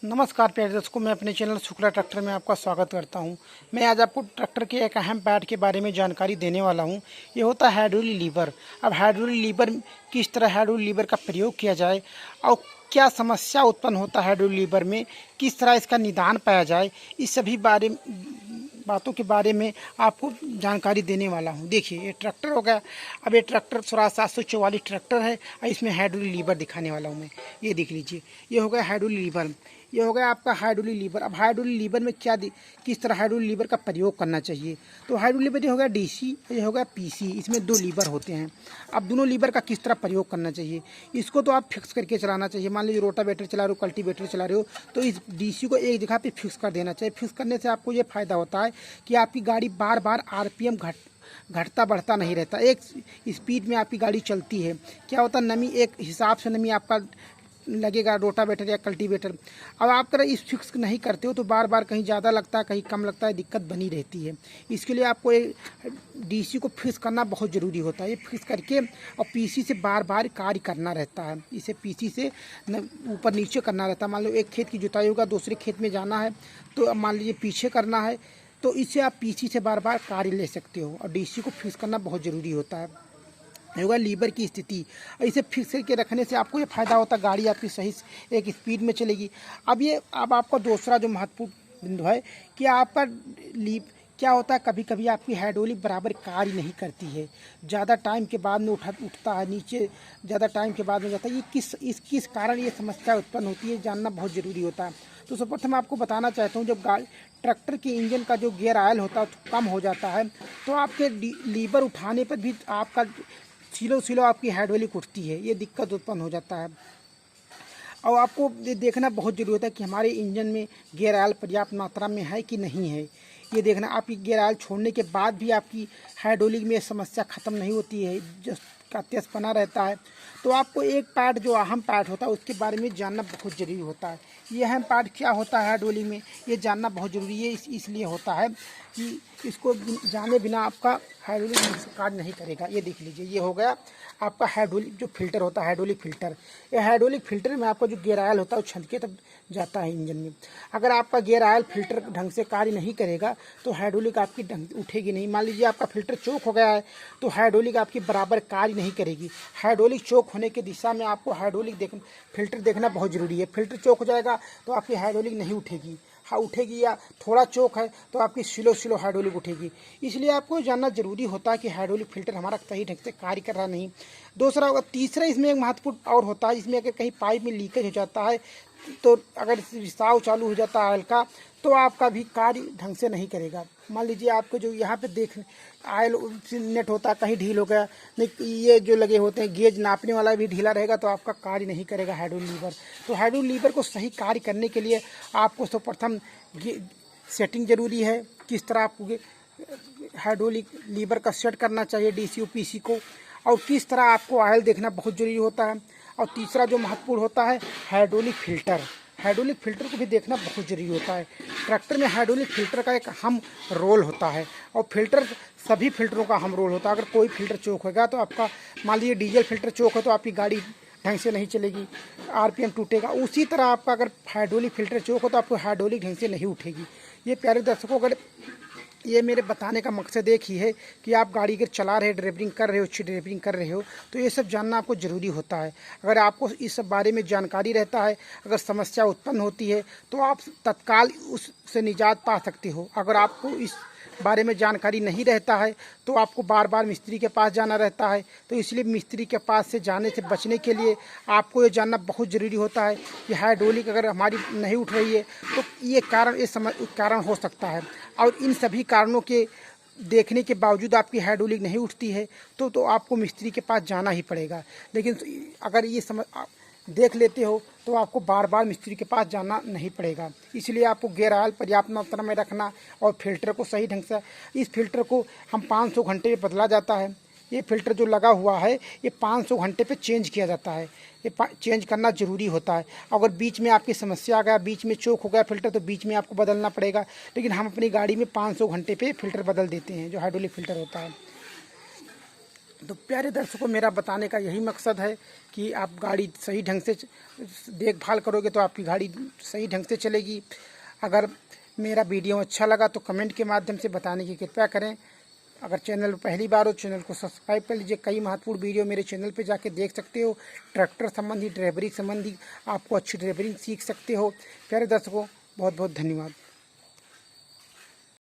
नमस्कार प्यारे दर्शकों, मैं अपने चैनल शुक्ला ट्रैक्टर में आपका स्वागत करता हूं। मैं आज आपको ट्रैक्टर के एक अहम पार्ट के बारे में जानकारी देने वाला हूं। ये होता है हाइड्रोलिक लीवर। अब हाइड्रोलिक लीवर किस तरह हाइड्रोलिक लीवर का प्रयोग किया जाए और क्या समस्या उत्पन्न होता है हाइड्रोलिक लीवर में, किस तरह इसका निदान पाया जाए, इस सभी बातों के बारे में आपको जानकारी देने वाला हूं। देखिए, ये ट्रैक्टर हो गया। अब ये ट्रैक्टर स्वराज 744 ट्रैक्टर है और इसमें हाइड्रोलिक लीवर दिखाने वाला हूं मैं। ये देख लीजिए, ये हो गया हाइड्रोलिक लीवर। ये हो गया आपका हाइड्रोलिक लीवर। अब हाइड्रोलिक लीवर में किस तरह हाइड्रोलिक लीवर का प्रयोग करना चाहिए, तो हाइड्रोलिक लीवर ये हो गया डीसी, ये हो गया पीसी। इसमें दो लीवर होते हैं। अब दोनों लीवर का किस तरह प्रयोग करना चाहिए, इसको तो आप फिक्स करके चलाना चाहिए। मान लीजिए रोटावेटर चला रहे हो, कल्टीवेटर चला रहे हो, तो इस डीसी को एक जगह पे फिक्स कर देना चाहिए। फिक्स करने से आपको ये फ़ायदा होता है कि आपकी गाड़ी बार बार आरपीएम घटता बढ़ता नहीं रहता। एक स्पीड में आपकी गाड़ी चलती है। क्या होता है, नमी एक हिसाब से नमी आपका लगेगा रोटावेटर या कल्टीवेटर। अब आप अगर इस फिक्स नहीं करते हो तो बार बार कहीं ज़्यादा लगता है, कहीं कम लगता है, दिक्कत बनी रहती है। इसके लिए आपको डीसी को फिक्स करना बहुत ज़रूरी होता है। ये फिक्स करके और पीसी से बार बार कार्य करना रहता है। इसे पीसी से ऊपर नीचे करना रहता है। मान लो एक खेत की जुताई होगा, दूसरे खेत में जाना है, तो अब मान लीजिए पीछे करना है, तो इससे आप पीसी से बार बार कार्य ले सकते हो। और डीसी को फिक्स करना बहुत ज़रूरी होता है। होगा लीवर की स्थिति, इसे फिक्स करके रखने से आपको ये फ़ायदा होता है, गाड़ी आपकी सही एक स्पीड में चलेगी। अब आपका दूसरा जो महत्वपूर्ण बिंदु है कि आपका क्या होता है, कभी कभी आपकी हाइड्रोलिक बराबर कार्य नहीं करती है। ज़्यादा टाइम के बाद में उठता है नीचे, ज़्यादा टाइम के बाद में जाता है। ये किस कारण ये समस्या उत्पन्न होती है, जानना बहुत ज़रूरी होता है। तो सर्वप्रथम आपको बताना चाहता हूँ, जब ट्रैक्टर के इंजन का जो गियर ऑयल होता है कम हो जाता है, तो आपके लीवर उठाने पर भी आपका सिलो आपकी हाइड्रोलिक उठती है। ये दिक्कत उत्पन्न हो जाता है। और आपको ये देखना बहुत ज़रूरी होता है कि हमारे इंजन में गियर ऑयल पर्याप्त मात्रा में है कि नहीं है। ये देखना, आपकी गियर ऑयल छोड़ने के बाद भी आपकी हाइड्रोलिक में समस्या ख़त्म नहीं होती है, का तेज़पना रहता है। तो आपको एक पार्ट जो अहम पार्ट होता है उसके बारे में जानना बहुत ज़रूरी होता है। ये अहम पार्ट क्या होता है हाइड्रोलिक में, ये जानना बहुत ज़रूरी है। इसलिए होता है कि इसको जाने बिना आपका हाइड्रोलिक कार्य नहीं करेगा। ये देख लीजिए, ये हो गया आपका हाइड्रोलिक जो फिल्टर होता है, हाइड्रोलिक फिल्टर। ये हाइड्रोलिक फिल्टर में आपका जो गियर ऑयल होता है वो छलके तक जाता है इंजन में। अगर आपका गियर ऑयल फिल्टर ढंग से कार्य नहीं करेगा तो हाइड्रोलिक आपकी ढंग उठेगी नहीं। मान लीजिए आपका फिल्टर चोक हो गया है तो हाइड्रोलिक आपकी बराबर कार्य नहीं करेगी। हाइड्रोलिक चोक होने की दिशा में आपको फिल्टर देखना बहुत ज़रूरी है। फिल्टर चोक हो जाएगा तो आपकी हाइड्रोलिक नहीं उठेगी। हाँ उठेगी, या थोड़ा चोक है तो आपकी स्लो हाइड्रोलिक उठेगी। इसलिए आपको जानना जरूरी होता है कि हाइड्रोलिक फिल्टर हमारा सही ढंग से कार्य कर रहा नहीं। दूसरा होगा, तीसरा इसमें एक महत्वपूर्ण और होता है, इसमें अगर कहीं पाइप में लीकेज हो जाता है, तो अगर रिसाव चालू हो जाता है ऑयल का, तो आपका भी कार्य ढंग से नहीं करेगा। मान लीजिए आपको जो यहाँ पे ऑयल नेट होता है कहीं ढील हो गया, नहीं ये जो लगे होते हैं गेज नापने वाला भी ढीला रहेगा, तो आपका कार्य नहीं करेगा हाइड्रोलिक लीवर। तो हाइड्रोलिक लीवर को सही कार्य करने के लिए आपको सर्वप्रथम सेटिंग जरूरी है। किस तरह आपको हाइड्रोलिक लीवर का सेट करना चाहिए डीसी और पीसी को, और किस तरह आपको ऑयल देखना बहुत ज़रूरी होता है। और तीसरा जो महत्वपूर्ण होता है हाइड्रोलिक फिल्टर। हाइड्रोलिक फिल्टर को भी देखना बहुत ज़रूरी होता है। ट्रैक्टर में हाइड्रोलिक फिल्टर का एक अहम रोल होता है, और सभी फिल्टरों का अहम रोल होता है। अगर कोई फिल्टर चोक होगा तो आपका, मान लीजिए डीजल फिल्टर चोक हो तो आपकी गाड़ी ढंग से नहीं चलेगी, आरपीएम टूटेगा। उसी तरह आपका अगर हाइड्रोलिक फिल्टर चोक हो तो आपको हाइड्रोलिक ढंग से नहीं उठेगी। ये प्यारे दर्शकों, अगर ये मेरे बताने का मकसद एक ही है कि आप गाड़ी अगर चला रहे, ड्राइविंग कर रहे हो, अच्छी ड्राइविंग कर रहे हो, तो ये सब जानना आपको ज़रूरी होता है। अगर आपको इस सब बारे में जानकारी रहता है, अगर समस्या उत्पन्न होती है तो आप तत्काल उससे निजात पा सकते हो। अगर आपको इस बारे में जानकारी नहीं रहता है तो आपको बार बार मिस्त्री के पास जाना रहता है। तो इसलिए मिस्त्री के पास से जाने से बचने के लिए आपको ये जानना बहुत ज़रूरी होता है कि हाइड्रोलिक अगर हमारी नहीं उठ रही है तो ये कारण हो सकता है। और इन सभी कारणों के देखने के बावजूद आपकी हाइड्रोलिक नहीं उठती है तो आपको मिस्त्री के पास जाना ही पड़ेगा। लेकिन अगर ये देख लेते हो तो आपको बार बार मिस्त्री के पास जाना नहीं पड़ेगा। इसलिए आपको गियर ऑयल पर्याप्त मात्रा में रखना, और फिल्टर को सही ढंग से, इस फिल्टर को हम 500 घंटे में बदला जाता है। ये फिल्टर जो लगा हुआ है ये 500 घंटे पे चेंज किया जाता है। ये चेंज करना ज़रूरी होता है। अगर बीच में आपकी समस्या आ गया, बीच में चोक हो गया फिल्टर, तो बीच में आपको बदलना पड़ेगा। लेकिन हम अपनी गाड़ी में 500 घंटे पे फिल्टर बदल देते हैं, जो हाइड्रोलिक फिल्टर होता है। तो प्यारे दर्शकों, मेरा बताने का यही मकसद है कि आप गाड़ी सही ढंग से देखभाल करोगे तो आपकी गाड़ी सही ढंग से चलेगी। अगर मेरा वीडियो अच्छा लगा तो कमेंट के माध्यम से बताने की कृपया करें। अगर चैनल पहली बार हो, चैनल को सब्सक्राइब कर लीजिए। कई महत्वपूर्ण वीडियो मेरे चैनल पे जाके देख सकते हो। ट्रैक्टर संबंधी, ड्राइवरी संबंधी आपको अच्छी ड्राइवरिंग सीख सकते हो। प्यारे दर्शकों, बहुत बहुत धन्यवाद।